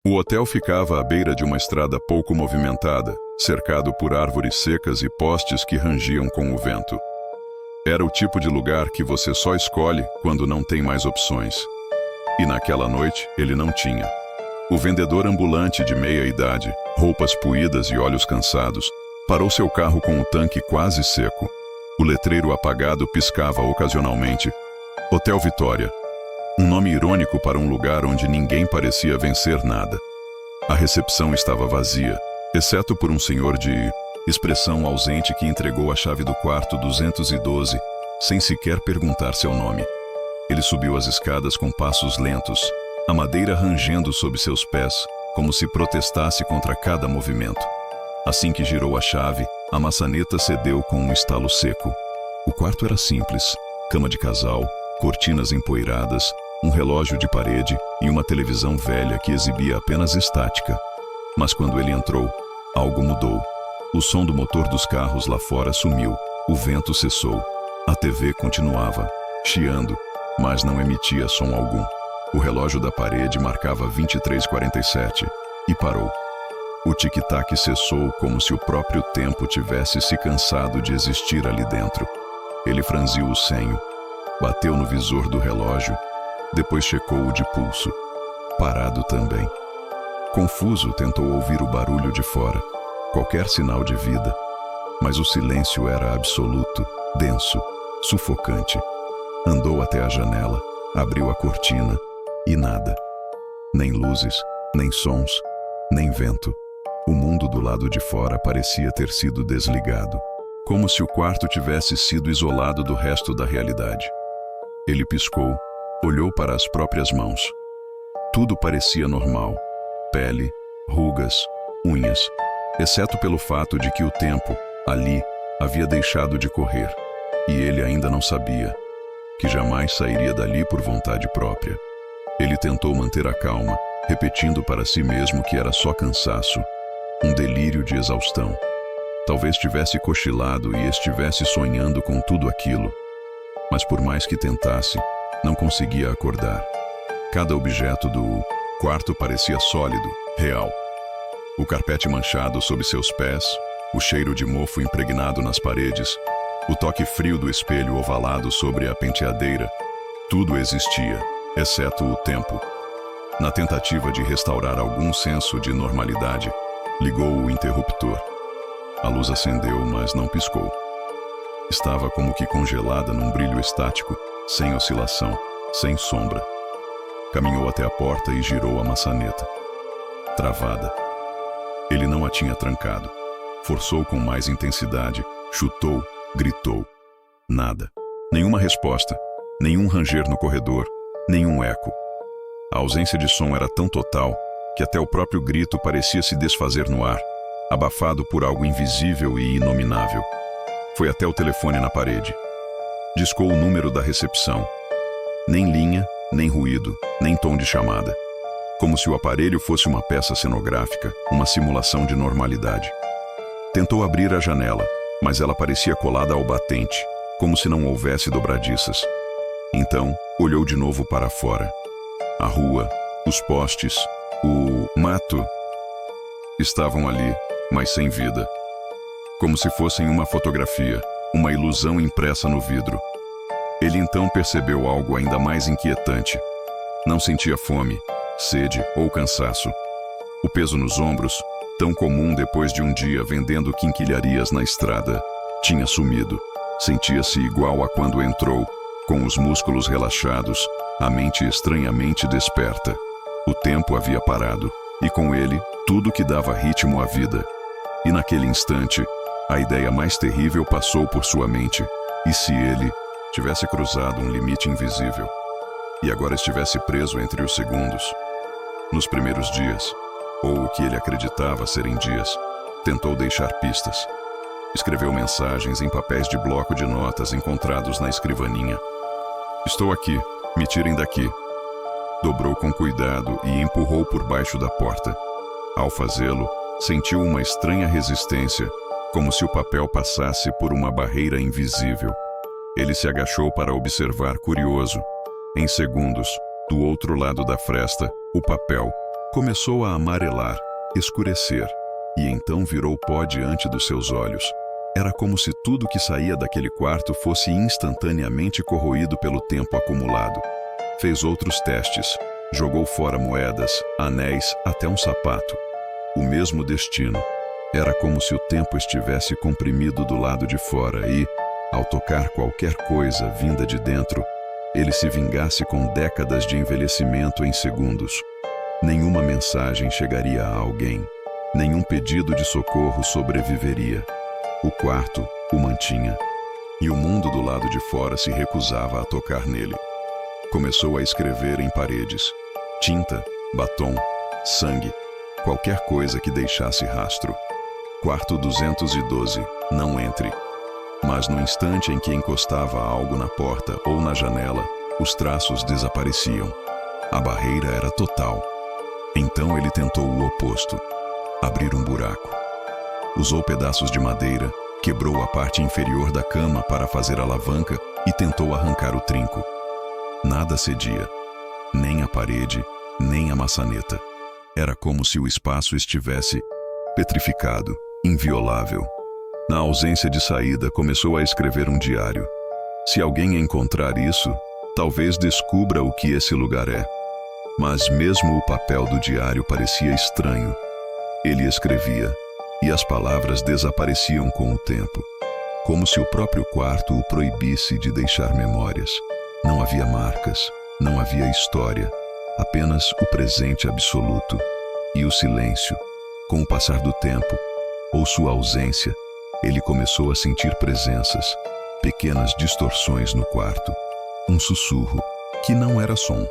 O hotel ficava à beira de uma estrada pouco movimentada, cercado por árvores secas e postes que rangiam com o vento. Era o tipo de lugar que você só escolhe quando não tem mais opções. E naquela noite, ele não tinha. O vendedor ambulante de meia idade, roupas puídas e olhos cansados, parou seu carro com o tanque quase seco. O letreiro apagado piscava ocasionalmente. Hotel Vitória. Um nome irônico para um lugar onde ninguém parecia vencer nada. A recepção estava vazia, exceto por um senhor de expressão ausente que entregou a chave do quarto 212, sem sequer perguntar seu nome. Ele subiu as escadas com passos lentos, a madeira rangendo sob seus pés, como se protestasse contra cada movimento. Assim que girou a chave, a maçaneta cedeu com um estalo seco. O quarto era simples: cama de casal, cortinas empoeiradas, um relógio de parede e uma televisão velha que exibia apenas estática. Mas quando ele entrou, algo mudou. O som do motor dos carros lá fora sumiu, o vento cessou. A TV continuava, chiando, mas não emitia som algum. O relógio da parede marcava 23h47 e parou. O tic-tac cessou como se o próprio tempo tivesse se cansado de existir ali dentro. Ele franziu o senho, bateu no visor do relógio, depois checou o de pulso. Parado também. Confuso, tentou ouvir o barulho de fora, qualquer sinal de vida, mas o silêncio era absoluto, denso, sufocante. Andou até a janela, abriu a cortina e nada. Nem luzes, nem sons, nem vento. O mundo do lado de fora parecia ter sido desligado, como se o quarto tivesse sido isolado do resto da realidade. Ele piscou, olhou para as próprias mãos. Tudo parecia normal: pele, rugas, unhas, exceto pelo fato de que o tempo, ali, havia deixado de correr, e ele ainda não sabia que jamais sairia dali por vontade própria. Ele tentou manter a calma, repetindo para si mesmo que era só cansaço, um delírio de exaustão. Talvez tivesse cochilado e estivesse sonhando com tudo aquilo, mas por mais que tentasse, não conseguia acordar. Cada objeto do quarto parecia sólido, real. O carpete manchado sob seus pés, o cheiro de mofo impregnado nas paredes, o toque frio do espelho ovalado sobre a penteadeira, tudo existia, exceto o tempo. Na tentativa de restaurar algum senso de normalidade, ligou o interruptor. A luz acendeu, mas não piscou. Estava como que congelada num brilho estático, sem oscilação, sem sombra. Caminhou até a porta e girou a maçaneta. Travada. Ele não a tinha trancado. Forçou com mais intensidade, chutou, gritou. Nada. Nenhuma resposta, nenhum ranger no corredor, nenhum eco. A ausência de som era tão total que até o próprio grito parecia se desfazer no ar, abafado por algo invisível e inominável. Foi até o telefone na parede. Discou o número da recepção. Nem linha, nem ruído, nem tom de chamada. Como se o aparelho fosse uma peça cenográfica, uma simulação de normalidade. Tentou abrir a janela, mas ela parecia colada ao batente, como se não houvesse dobradiças. Então, olhou de novo para fora. A rua, os postes, o mato estavam ali, mas sem vida. Como se fossem uma fotografia, uma ilusão impressa no vidro. Ele então percebeu algo ainda mais inquietante. Não sentia fome, sede ou cansaço. O peso nos ombros, tão comum depois de um dia vendendo quinquilharias na estrada, tinha sumido. Sentia-se igual a quando entrou, com os músculos relaxados, a mente estranhamente desperta. O tempo havia parado, e com ele, tudo que dava ritmo à vida. E naquele instante, a ideia mais terrível passou por sua mente. E se ele tivesse cruzado um limite invisível, e agora estivesse preso entre os segundos? Nos primeiros dias, ou o que ele acreditava serem dias, tentou deixar pistas. Escreveu mensagens em papéis de bloco de notas encontrados na escrivaninha. Estou aqui, me tirem daqui. Dobrou com cuidado e empurrou por baixo da porta. Ao fazê-lo, sentiu uma estranha resistência, como se o papel passasse por uma barreira invisível. Ele se agachou para observar curioso. Em segundos, do outro lado da fresta, o papel, Começou a amarelar, escurecer, e então virou pó diante dos seus olhos. Era como se tudo que saía daquele quarto fosse instantaneamente corroído pelo tempo acumulado. Fez outros testes, jogou fora moedas, anéis, até um sapato. O mesmo destino. Era como se o tempo estivesse comprimido do lado de fora e, ao tocar qualquer coisa vinda de dentro, ele se vingasse com décadas de envelhecimento em segundos. Nenhuma mensagem chegaria a alguém. Nenhum pedido de socorro sobreviveria. O quarto o mantinha. E o mundo do lado de fora se recusava a tocar nele. Começou a escrever em paredes. Tinta, batom, sangue, qualquer coisa que deixasse rastro. Quarto 212, não entre. Mas no instante em que encostava algo na porta ou na janela, os traços desapareciam. A barreira era total. Então ele tentou o oposto: abrir um buraco. Usou pedaços de madeira, quebrou a parte inferior da cama para fazer alavanca e tentou arrancar o trinco. Nada cedia. Nem a parede, nem a maçaneta. Era como se o espaço estivesse petrificado, inviolável. Na ausência de saída, começou a escrever um diário. Se alguém encontrar isso, talvez descubra o que esse lugar é. Mas mesmo o papel do diário parecia estranho. Ele escrevia, e as palavras desapareciam com o tempo, como se o próprio quarto o proibisse de deixar memórias. Não havia marcas, não havia história, apenas o presente absoluto e o silêncio. Com o passar do tempo, ou sua ausência, ele começou a sentir presenças, pequenas distorções no quarto. Um sussurro, que não era som.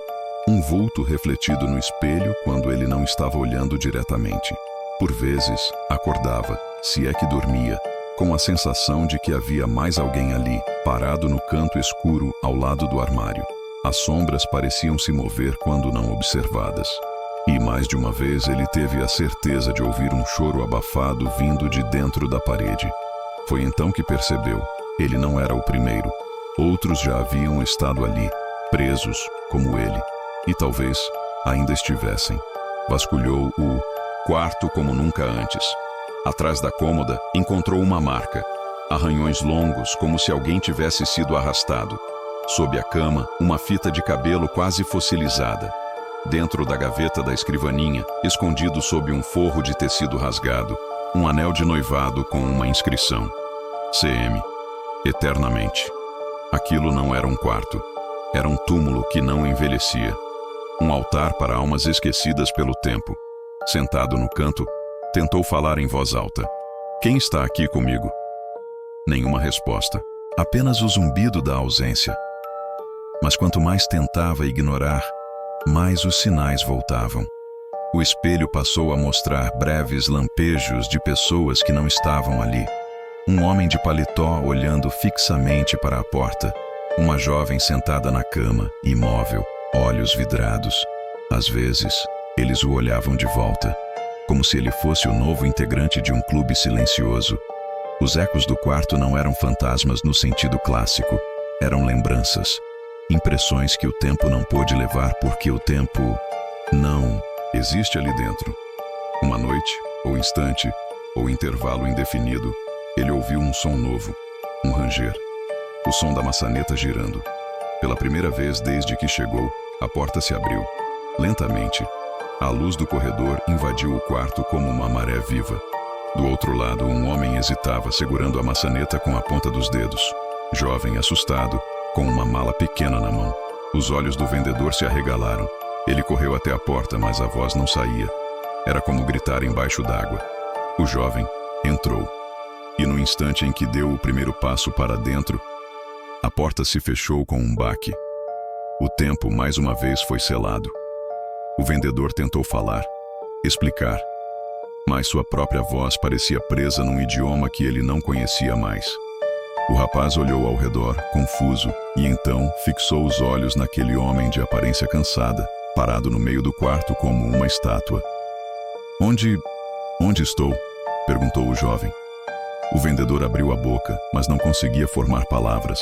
Um vulto refletido no espelho quando ele não estava olhando diretamente. Por vezes, acordava, se é que dormia, com a sensação de que havia mais alguém ali, parado no canto escuro ao lado do armário. As sombras pareciam se mover quando não observadas. E mais de uma vez ele teve a certeza de ouvir um choro abafado vindo de dentro da parede. Foi então que percebeu: ele não era o primeiro. Outros já haviam estado ali, presos, como ele, e talvez ainda estivessem. Vasculhou o quarto como nunca antes. Atrás da cômoda, encontrou uma marca. Arranhões longos, como se alguém tivesse sido arrastado. Sob a cama, uma fita de cabelo quase fossilizada. Dentro da gaveta da escrivaninha, escondido sob um forro de tecido rasgado, um anel de noivado com uma inscrição: CM, eternamente. Aquilo não era um quarto. Era um túmulo que não envelhecia. Um altar para almas esquecidas pelo tempo. Sentado no canto, tentou falar em voz alta: quem está aqui comigo? Nenhuma resposta. Apenas o zumbido da ausência. Mas quanto mais tentava ignorar, mais os sinais voltavam. O espelho passou a mostrar breves lampejos de pessoas que não estavam ali. Um homem de paletó olhando fixamente para a porta. Uma jovem sentada na cama, imóvel, olhos vidrados. Às vezes, eles o olhavam de volta, como se ele fosse o novo integrante de um clube silencioso. Os ecos do quarto não eram fantasmas no sentido clássico, eram lembranças. Impressões que o tempo não pôde levar porque o tempo não existe ali dentro. Uma noite, ou instante, ou intervalo indefinido, ele ouviu um som novo, um ranger. O som da maçaneta girando. Pela primeira vez desde que chegou, a porta se abriu. Lentamente, a luz do corredor invadiu o quarto como uma maré viva. Do outro lado, um homem hesitava, segurando a maçaneta com a ponta dos dedos. Jovem, assustado, com uma mala pequena na mão. Os olhos do vendedor se arregalaram. Ele correu até a porta, mas a voz não saía. Era como gritar embaixo d'água. O jovem entrou. E no instante em que deu o primeiro passo para dentro, a porta se fechou com um baque. O tempo, mais uma vez, foi selado. O vendedor tentou falar, explicar, mas sua própria voz parecia presa num idioma que ele não conhecia mais. O rapaz olhou ao redor, confuso, e então fixou os olhos naquele homem de aparência cansada, parado no meio do quarto como uma estátua. Onde estou?" perguntou o jovem. O vendedor abriu a boca, mas não conseguia formar palavras.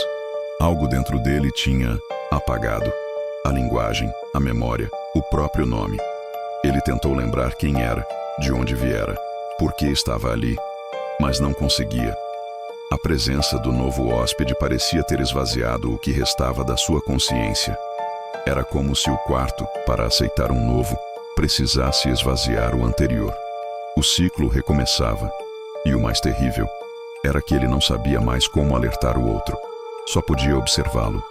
Algo dentro dele tinha apagado. A linguagem, a memória, o próprio nome. Ele tentou lembrar quem era, de onde viera, por que estava ali, mas não conseguia. A presença do novo hóspede parecia ter esvaziado o que restava da sua consciência. Era como se o quarto, para aceitar um novo, precisasse esvaziar o anterior. O ciclo recomeçava, e o mais terrível era que ele não sabia mais como alertar o outro. Só podia observá-lo,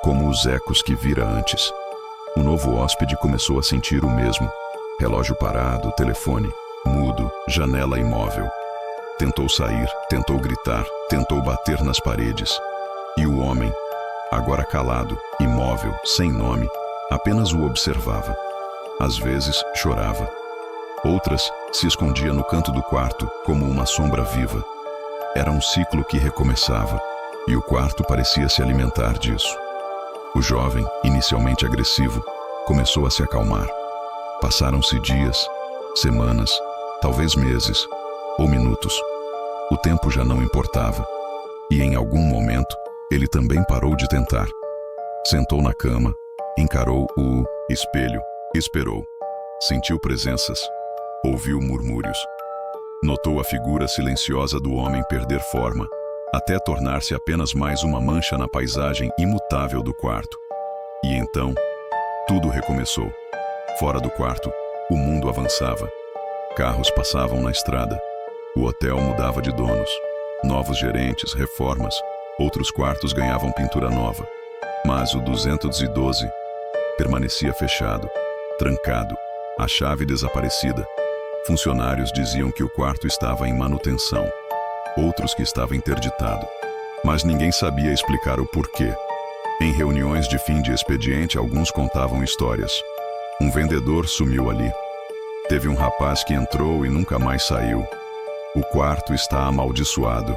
como os ecos que vira antes. O novo hóspede começou a sentir o mesmo. Relógio parado, telefone mudo, janela imóvel. Tentou sair, tentou gritar, tentou bater nas paredes. E o homem, agora calado, imóvel, sem nome, apenas o observava. Às vezes chorava. Outras se escondia no canto do quarto, como uma sombra viva. Era um ciclo que recomeçava, e o quarto parecia se alimentar disso. O jovem, inicialmente agressivo, começou a se acalmar. Passaram-se dias, semanas, talvez meses ou minutos. O tempo já não importava, e em algum momento ele também parou de tentar. Sentou na cama, encarou o espelho, esperou. Sentiu presenças, ouviu murmúrios. Notou a figura silenciosa do homem perder forma, até tornar-se apenas mais uma mancha na paisagem imutável do quarto. E então, tudo recomeçou. Fora do quarto, o mundo avançava. Carros passavam na estrada. O hotel mudava de donos. Novos gerentes, reformas. Outros quartos ganhavam pintura nova. Mas o 212 permanecia fechado, trancado, a chave desaparecida. Funcionários diziam que o quarto estava em manutenção. Outros que estava interditado. Mas ninguém sabia explicar o porquê. Em reuniões de fim de expediente, alguns contavam histórias. Um vendedor sumiu ali. Teve um rapaz que entrou e nunca mais saiu. O quarto está amaldiçoado.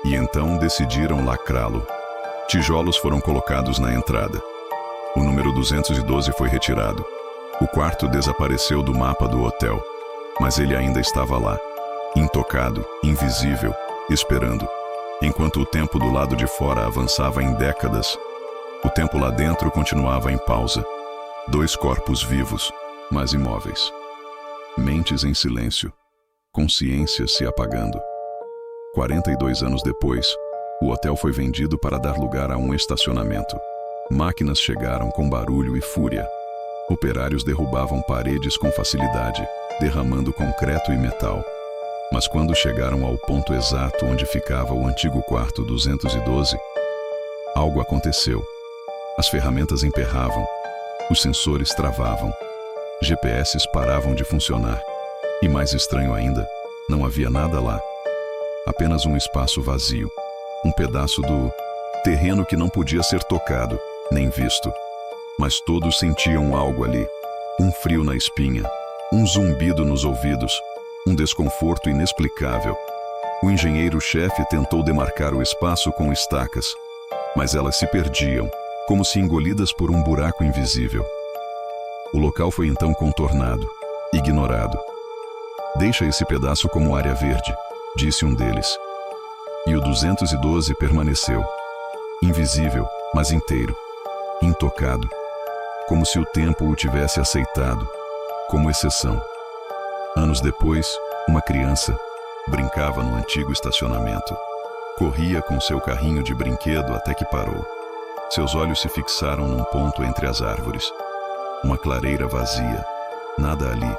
E então decidiram lacrá-lo. Tijolos foram colocados na entrada. O número 212 foi retirado. O quarto desapareceu do mapa do hotel. Mas ele ainda estava lá, intocado, invisível, esperando. Enquanto o tempo do lado de fora avançava em décadas, o tempo lá dentro continuava em pausa. 2 corpos vivos, mas imóveis. Mentes em silêncio, consciências se apagando. 42 anos depois, o hotel foi vendido para dar lugar a um estacionamento. Máquinas chegaram com barulho e fúria. Operários derrubavam paredes com facilidade, derramando concreto e metal. Mas quando chegaram ao ponto exato onde ficava o antigo quarto 212, algo aconteceu. As ferramentas emperravam, os sensores travavam, GPS paravam de funcionar. E mais estranho ainda, não havia nada lá. Apenas um espaço vazio, um pedaço do terreno que não podia ser tocado, nem visto. Mas todos sentiam algo ali, um frio na espinha, um zumbido nos ouvidos, um desconforto inexplicável. O engenheiro-chefe tentou demarcar o espaço com estacas, mas elas se perdiam, como se engolidas por um buraco invisível. O local foi então contornado, ignorado. Deixa esse pedaço como área verde, disse um deles. E o 212 permaneceu, invisível, mas inteiro, intocado, como se o tempo o tivesse aceitado, como exceção. Anos depois, uma criança brincava no antigo estacionamento. Corria com seu carrinho de brinquedo até que parou. Seus olhos se fixaram num ponto entre as árvores. Uma clareira vazia, nada ali,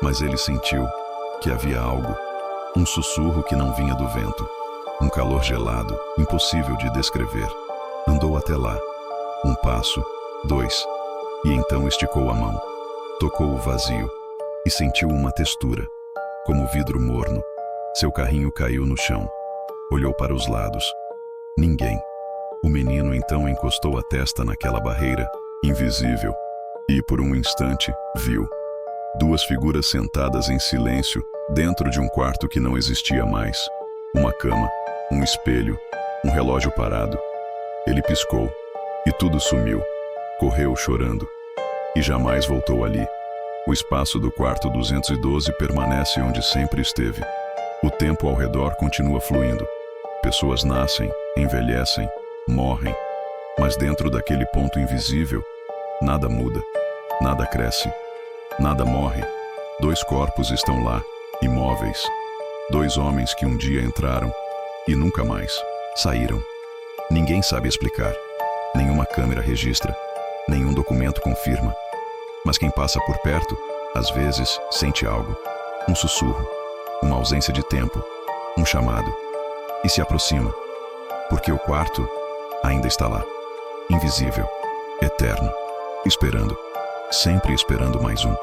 mas ele sentiu que havia algo, um sussurro que não vinha do vento, um calor gelado, impossível de descrever. Andou até lá, 1 passo, 2, e então esticou a mão, tocou o vazio e sentiu uma textura, como vidro morno. Seu carrinho caiu no chão, olhou para os lados. Ninguém. O menino então encostou a testa naquela barreira, invisível, e por um instante viu 2 figuras sentadas em silêncio dentro de um quarto que não existia mais. Uma cama, um espelho, um relógio parado. Ele piscou e tudo sumiu. Correu chorando e jamais voltou ali. O espaço do quarto 212 permanece onde sempre esteve. O tempo ao redor continua fluindo. Pessoas nascem, envelhecem, morrem, mas dentro daquele ponto invisível, nada muda, nada cresce, Nada morre. 2 corpos estão lá, imóveis. 2 homens que um dia entraram e nunca mais saíram. Ninguém sabe explicar. Nenhuma câmera registra. Nenhum documento confirma. Mas quem passa por perto, às vezes, sente algo. Um sussurro, uma ausência de tempo, um chamado. E se aproxima. Porque o quarto ainda está lá. Invisível, eterno, esperando. Sempre esperando mais um.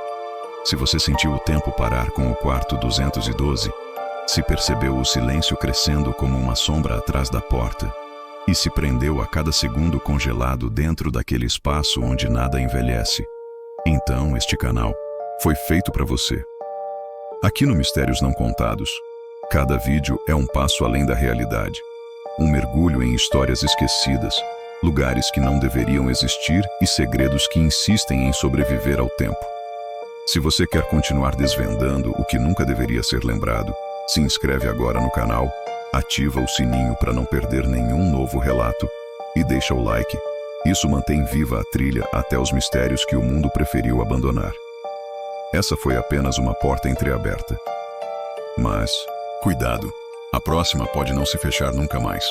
Se você sentiu o tempo parar com o quarto 212, se percebeu o silêncio crescendo como uma sombra atrás da porta, e se prendeu a cada segundo congelado dentro daquele espaço onde nada envelhece, então este canal foi feito para você. Aqui no Mistérios Não Contados, cada vídeo é um passo além da realidade, um mergulho em histórias esquecidas, lugares que não deveriam existir e segredos que insistem em sobreviver ao tempo. Se você quer continuar desvendando o que nunca deveria ser lembrado, se inscreve agora no canal, ativa o sininho para não perder nenhum novo relato e deixa o like. Isso mantém viva a trilha até os mistérios que o mundo preferiu abandonar. Essa foi apenas uma porta entreaberta. Mas, cuidado, a próxima pode não se fechar nunca mais.